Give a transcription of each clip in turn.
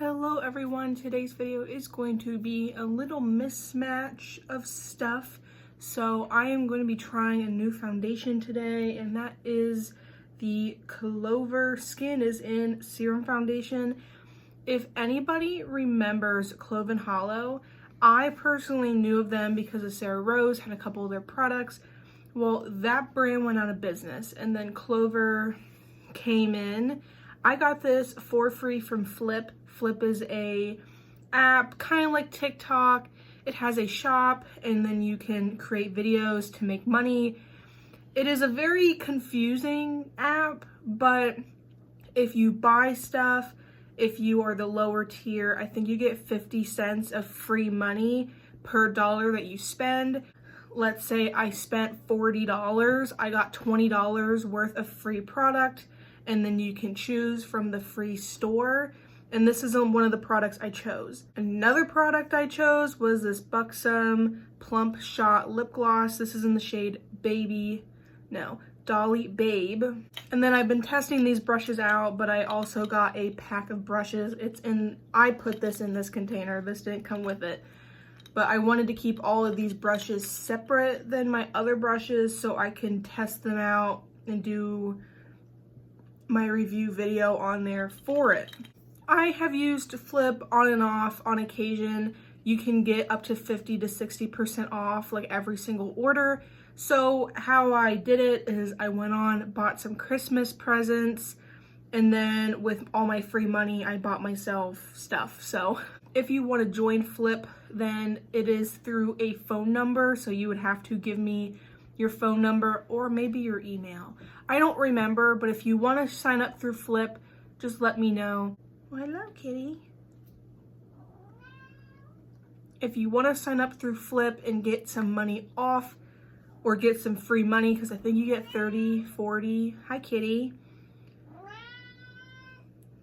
Hello everyone, today's video is going to be a little mismatch of stuff. So I am going to be trying a new foundation today, and that is the Clover Skin is in Serum Foundation. If anybody remembers Clove & Hollow, I personally knew of them because of Sarah Rose had a couple of their products. Well, that brand went out of business and then Clover came in. I got this for free from Flip. Flip is a app kind of like TikTok. It has a shop and then you can create videos to make money. It is a very confusing app, but if you buy stuff, if you are the lower tier, I think you get 50 cents of free money per dollar that you spend. Let's say I spent $40, I got $20 worth of free product, and then you can choose from the free store. And this isn't one of the products I chose. Another product I chose was this Buxom Plump Shot Lip Gloss. This is in the shade Dolly Babe. And then I've been testing these brushes out, but I also got a pack of brushes. I put this in this container. This didn't come with it. But I wanted to keep all of these brushes separate than my other brushes so I can test them out and do my review video on there for it. I have used Flip on and off on occasion. You can get up to 50 to 60% off like every single order. So how I did it is I went on, bought some Christmas presents, and then with all my free money, I bought myself stuff. So if you want to join Flip, then it is through a phone number. So you would have to give me your phone number or maybe your email. I don't remember, but if you want to sign up through Flip, just let me know. Well, hello, kitty. If you want to sign up through Flip and get some money off or get some free money, because I think you get 30, 40. Hi, kitty.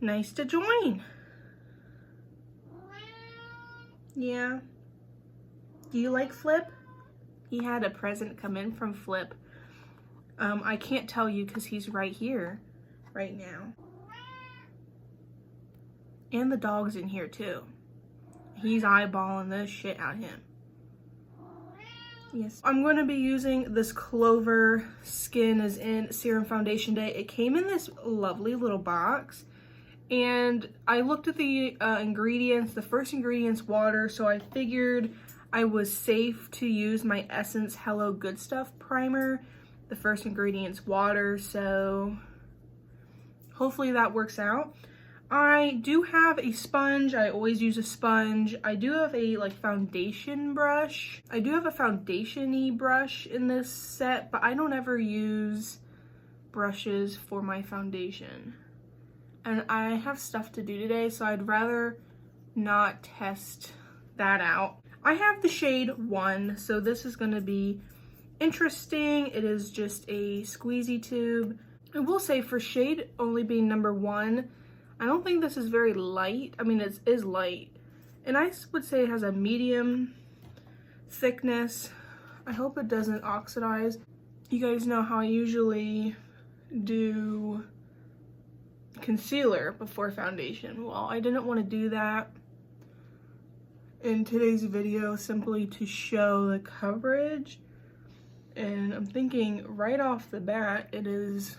Nice to join. Yeah. Do you like Flip? He had a present come in from Flip. I can't tell you because he's right here right now. And the dog's in here too. He's eyeballing the shit out of him. Yes. I'm going to be using this Clover Skin is in Serum Foundation Day. It came in this lovely little box. And I looked at the ingredients. The first ingredient's water, so I figured I was safe to use my Essence Hello Good Stuff primer. The first ingredient's water, so hopefully that works out. I do have a sponge. I always use a sponge. I do have a foundation brush. I do have a foundation-y brush in this set, but I don't ever use brushes for my foundation. And I have stuff to do today, so I'd rather not test that out. I have the shade 1, so this is going to be interesting. It is just a squeezy tube. I will say for shade only being number 1, I don't think this is very light. I mean, it is light. And I would say it has a medium thickness. I hope it doesn't oxidize. You guys know how I usually do concealer before foundation. Well, I didn't want to do that in today's video simply to show the coverage. And I'm thinking right off the bat, it is,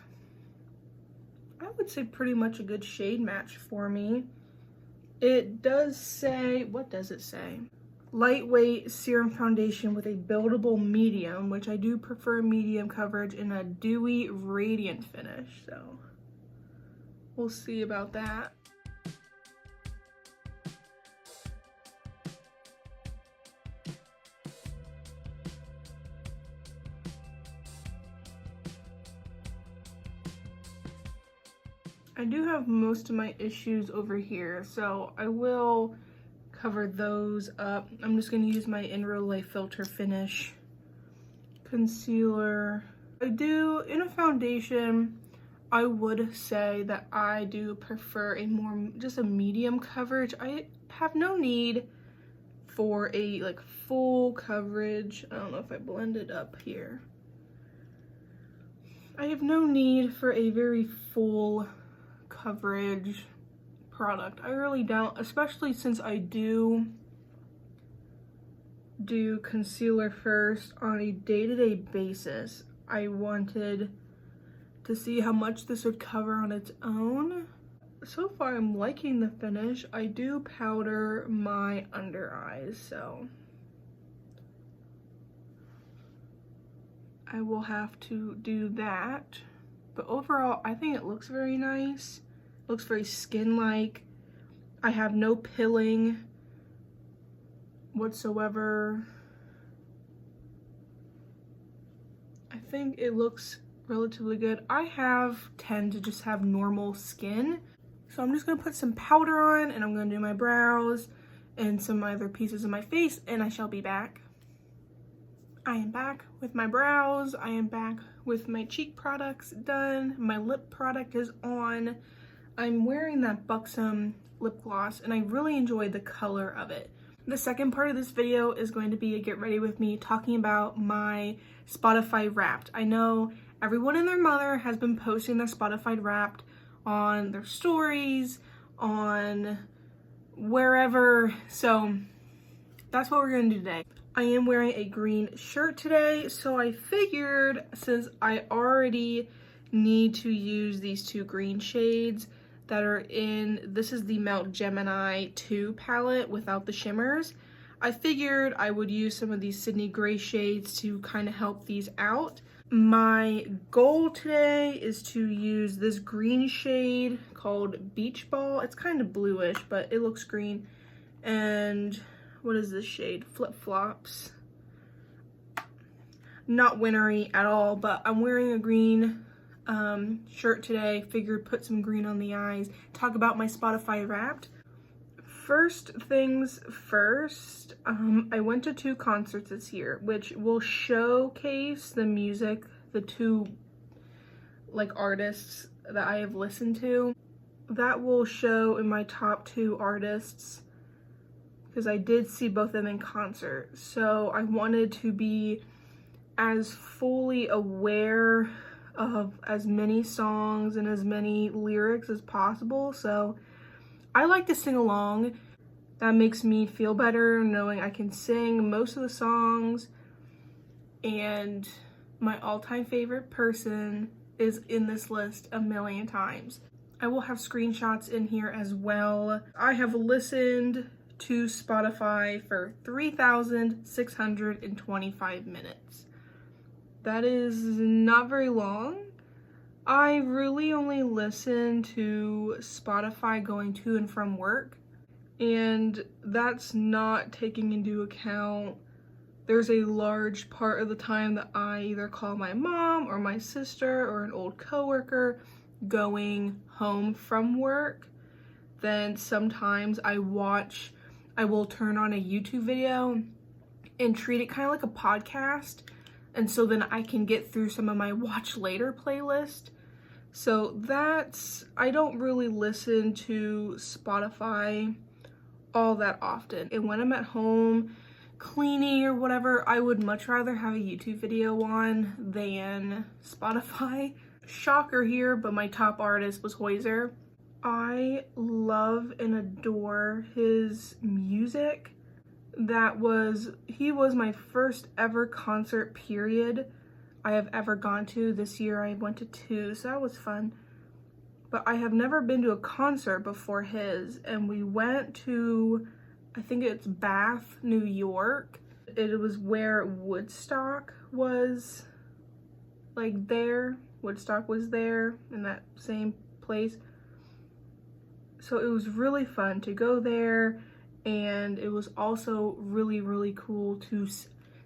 I would say, pretty much a good shade match for me. It does say, what does it say? Lightweight serum foundation with a buildable medium, which I do prefer medium coverage, and a dewy radiant finish. So we'll see about that. I do have most of my issues over here, so I will cover those up. I'm just going to use my In Real Life Filter Finish concealer. In a foundation, I would say that I do prefer just a medium coverage. I have no need for a full coverage. I don't know if I blended up here. I have no need for a very full coverage product. I really don't, especially since I do concealer first on a day-to-day basis. I wanted to see how much this would cover on its own. So far I'm liking the finish. I do powder my under eyes, so I will have to do that. But overall, I think it looks very nice. It looks very skin-like. I have no pilling whatsoever. I think it looks relatively good. I tend to just have normal skin. So I'm just gonna put some powder on and I'm gonna do my brows and some other pieces of my face and I shall be back. I am back with my brows. I am back with my cheek products done. My lip product is on. I'm wearing that Buxom lip gloss and I really enjoy the color of it. The second part of this video is going to be a get ready with me talking about my Spotify Wrapped. I know everyone and their mother has been posting their Spotify Wrapped on their stories, on wherever, so that's what we're gonna do today. I am wearing a green shirt today, so I figured since I already need to use these two green shades that are in, this is the Melt Gemini 2 palette without the shimmers, I figured I would use some of these Sydney Gray shades to kind of help these out. My goal today is to use this green shade called Beach Ball. It's kind of bluish, but it looks green. And what is this shade? Flip Flops. Not wintry at all, but I'm wearing a green shirt today. Figured put some green on the eyes. Talk about my Spotify Wrapped. First things first, I went to 2 concerts this year, which will showcase the music, the 2 like artists that I have listened to. That will show in my top 2 artists because I did see both of them in concert. So I wanted to be as fully aware of as many songs and as many lyrics as possible. So I like to sing along. That makes me feel better knowing I can sing most of the songs. And my all-time favorite person is in this list a million times. I will have screenshots in here as well. I have listened to Spotify for 3,625 minutes. That is not very long. I really only listen to Spotify going to and from work, and that's not taking into account there's a large part of the time that I either call my mom or my sister or an old coworker going home from work. Then sometimes I will turn on a YouTube video and treat it kind of like a podcast, and so then I can get through some of my watch later playlist. So I don't really listen to Spotify all that often. And when I'm at home cleaning or whatever, I would much rather have a YouTube video on than Spotify. Shocker here, but my top artist was Hoyser. I love and adore his music. He was my first ever concert period I have ever gone to. This year I went to 2, so that was fun. But I have never been to a concert before his, and we went to, I think it's Bath, New York. It was where Woodstock was, like there. Woodstock was there in that same place. So it was really fun to go there, and it was also really, really cool to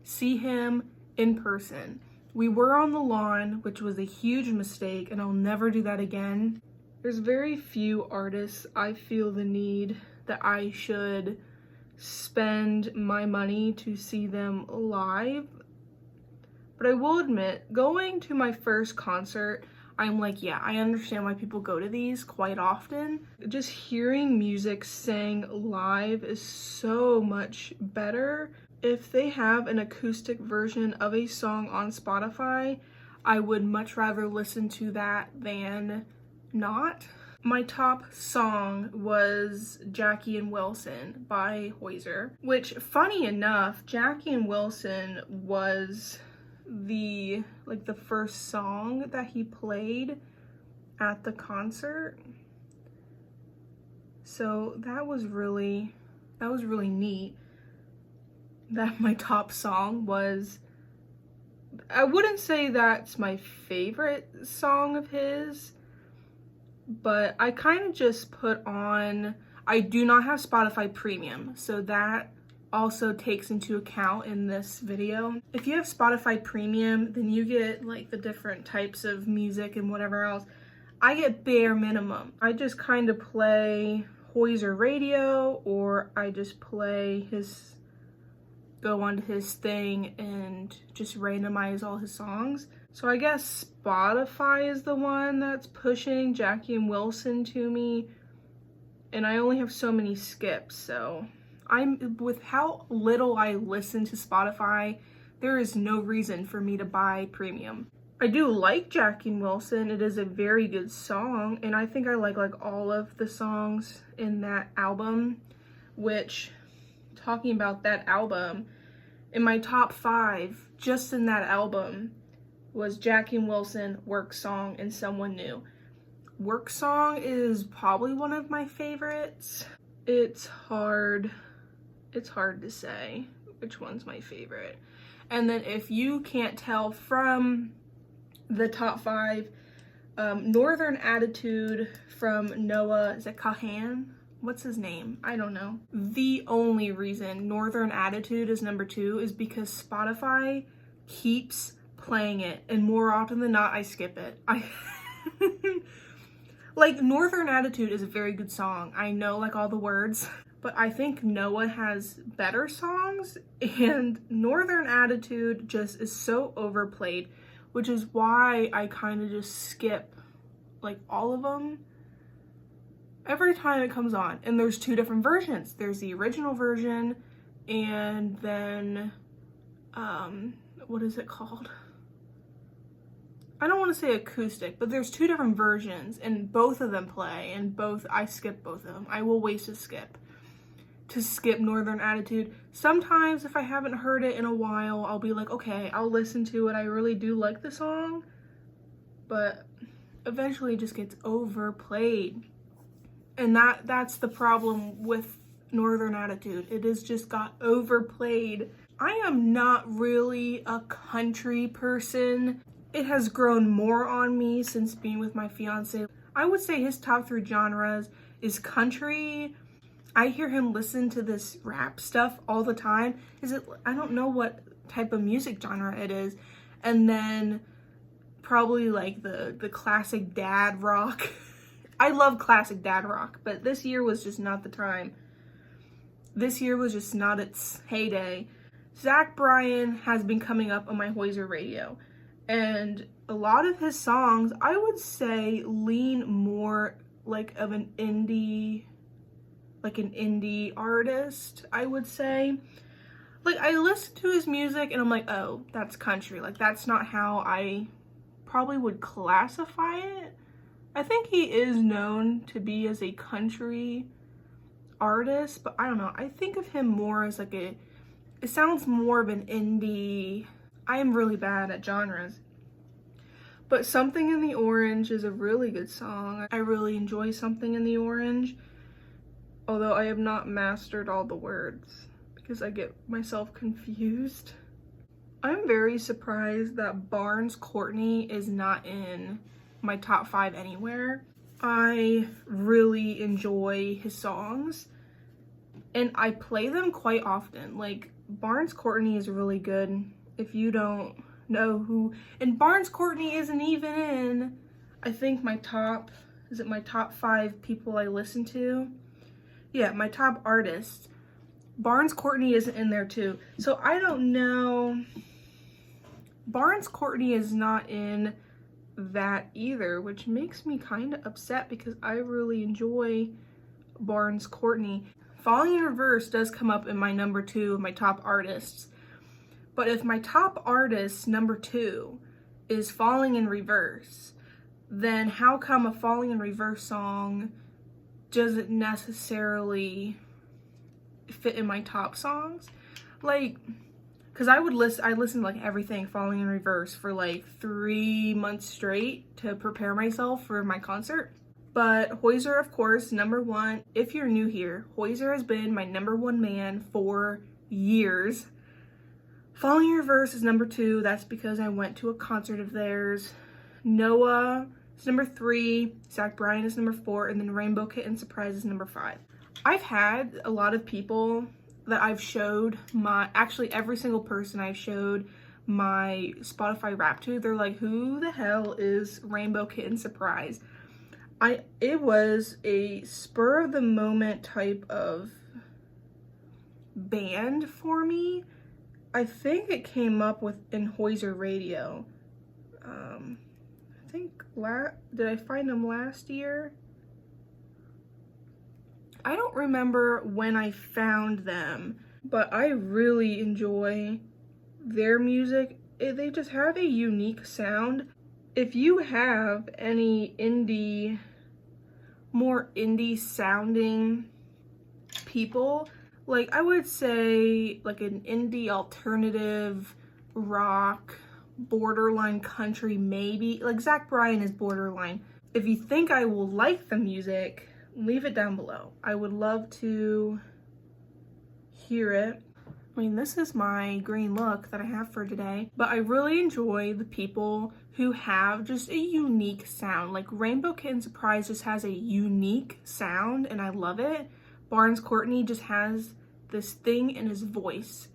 see him in person. We were on the lawn, which was a huge mistake, and I'll never do that again. There's very few artists I feel the need that I should spend my money to see them live. But I will admit, going to my first concert, I'm like, yeah, I understand why people go to these quite often. Just hearing music sang live is so much better. If they have an acoustic version of a song on Spotify, I would much rather listen to that than not. My top song was Jackie and Wilson by Hoyser, which, funny enough, Jackie and Wilson was the first song that he played at the concert. So that was really neat that my top song was, I wouldn't say that's my favorite song of his, but I kind of just put on, I do not have Spotify Premium, so that also takes into account in this video. If you have Spotify Premium, then you get like the different types of music and whatever else. I get bare minimum. I just kind of play Hoyser radio, or I just play his, go onto his thing and just randomize all his songs. So I guess Spotify is the one that's pushing Jackie and Wilson to me, and I only have so many skips, so with how little I listen to Spotify, there is no reason for me to buy premium. I do like Jackie and Wilson. It is a very good song, and I think I like all of the songs in that album, which, talking about that album, in my top 5, just in that album, was Jackie and Wilson, Work Song, and Someone New. Work Song is probably one of my favorites. It's hard to say which one's my favorite. And then if you can't tell from the top 5, Northern Attitude from Noah, is it Kahan? What's his name? I don't know. The only reason Northern Attitude is number 2 is because Spotify keeps playing it, and more often than not, I skip it. Like, Northern Attitude is a very good song. I know like all the words, but I think Noah has better songs, and Northern Attitude just is so overplayed, which is why I kind of just skip like all of them every time it comes on. And there's 2 different versions. There's the original version, and then what is it called? I don't want to say acoustic, but there's 2 different versions, and both of them play, and I skip both of them. I will waste a skip to skip Northern Attitude. Sometimes if I haven't heard it in a while, I'll be like, okay, I'll listen to it. I really do like the song, but eventually it just gets overplayed. And that's the problem with Northern Attitude. It has just got overplayed. I am not really a country person. It has grown more on me since being with my fiance. I would say his top 3 genres is country. I hear him listen to this rap stuff all the time. I don't know what type of music genre it is. And then probably like the classic dad rock. I love classic dad rock, but this year was just not the time. This year was just not its heyday. Zach Bryan has been coming up on my Hoyser radio, and a lot of his songs, I would say, lean more like of an indie artist, I would say. Like, I listen to his music and I'm like, oh, that's country. Like, that's not how I probably would classify it. I think he is known to be as a country artist, but I don't know. I think of him more as like it sounds more of an indie. I am really bad at genres. But Something in the Orange is a really good song. I really enjoy Something in the Orange, although I have not mastered all the words because I get myself confused. I'm very surprised that Barnes Courtney is not in my top 5 anywhere. I really enjoy his songs, and I play them quite often. Like, Barnes Courtney is really good. If you don't know who, and Barnes Courtney isn't even in, I think my top 5 people I listen to? Yeah, my top artists. Barnes Courtney isn't in there too. So I don't know. Barnes Courtney is not in that either, which makes me kind of upset because I really enjoy Barnes Courtney. Falling in Reverse does come up in my number 2 of my top artists. But if my top artist number 2 is Falling in Reverse, then how come a Falling in Reverse song doesn't necessarily fit in my top songs? Like, because I listened to like everything Falling in Reverse for like 3 months straight to prepare myself for my concert. But Hoyser, of course, #1. If you're new here, Hoyser has been my #1 man for years. Falling in Reverse is #2. That's because I went to a concert of theirs. Noah is #3. Zach Bryan is #4. And then Rainbow Kitten Surprise is #5. I've had a lot of people that I've showed actually every single person I've showed my Spotify Wrapped to, they're like, who the hell is Rainbow Kitten Surprise? It was a spur of the moment type of band for me. I think it came up in Hoyser Radio. I think, did I find them last year? I don't remember when I found them, but I really enjoy their music. They just have a unique sound. If you have any more indie sounding people, like I would say like an indie alternative rock, borderline country maybe, like Zach Bryan is borderline. If you think I will like the music, leave it down below. I would love to hear it. I mean, this is my green look that I have for today, but I really enjoy the people who have just a unique sound. Like Rainbow Kitten Surprise just has a unique sound and I love it. Barnes Courtney just has this thing in his voice.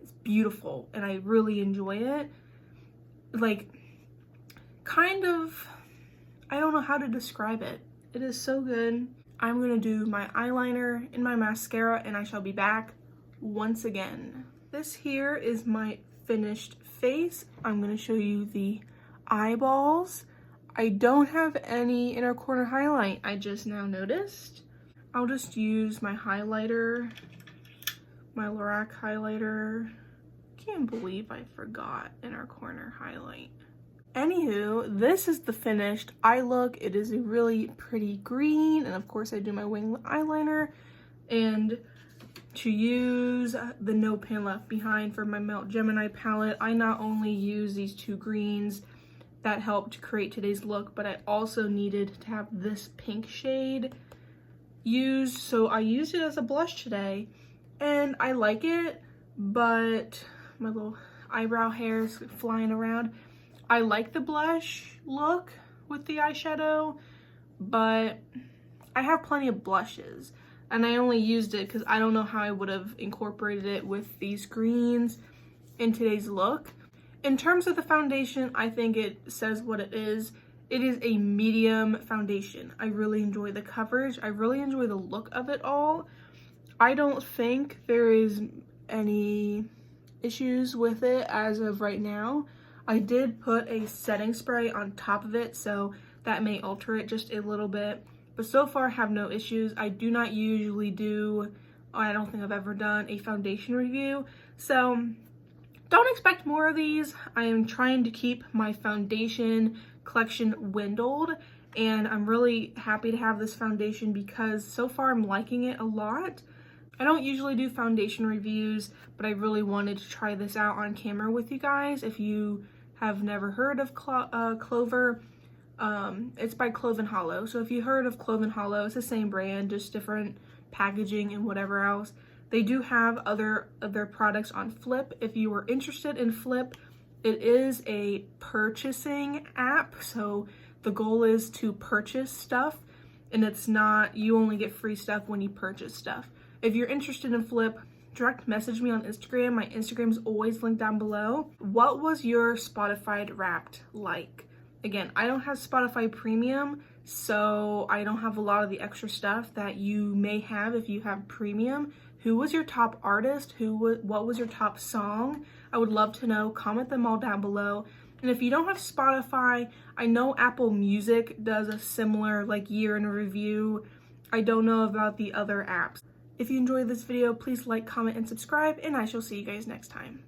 It's beautiful and I really enjoy it. Like, kind of, I don't know how to describe it. It is so good. I'm gonna do my eyeliner and my mascara and I shall be back once again. This here is my finished face. I'm gonna show you the eyeballs. I don't have any inner corner highlight, I just now noticed. I'll just use my highlighter, my Lorac highlighter. Can't believe I forgot inner corner highlight. Anywho, this is the finished eye look. It is a really pretty green, and of course I do my wing eyeliner. And to use the No Pan Left Behind for my Melt Gemini palette, I not only use these 2 greens that helped to create today's look, but I also needed to have this pink shade used, so I used it as a blush today. And I like it, but my little eyebrow hairs flying around. I like the blush look with the eyeshadow, but I have plenty of blushes and I only used it because I don't know how I would have incorporated it with these greens in today's look. In terms of the foundation, I think it says what it is. It is a medium foundation. I really enjoy the coverage. I really enjoy the look of it all. I don't think there is any issues with it as of right now. I did put a setting spray on top of it, so that may alter it just a little bit. But so far, I have no issues. I do not usually do, I don't think I've ever done a foundation review. So don't expect more of these. I am trying to keep my foundation collection dwindled. And I'm really happy to have this foundation because so far I'm liking it a lot. I don't usually do foundation reviews, but I really wanted to try this out on camera with you guys. If you have never heard of Clover, it's by Clove & Hollow. So if you heard of Clove & Hollow, it's the same brand, just different packaging and whatever else. They do have other products on Flip. If you are interested in Flip, it is a purchasing app. So the goal is to purchase stuff, and it's not, you only get free stuff when you purchase stuff. If you're interested in Flip, direct message me on Instagram. My Instagram is always linked down below. What was your Spotify Wrapped like? Again, I don't have Spotify Premium, so I don't have a lot of the extra stuff that you may have if you have Premium. Who was your top artist? What was your top song? I would love to know. Comment them all down below. And if you don't have Spotify, I know Apple Music does a similar like year in review. I don't know about the other apps. If you enjoyed this video, please like, comment, and subscribe, and I shall see you guys next time.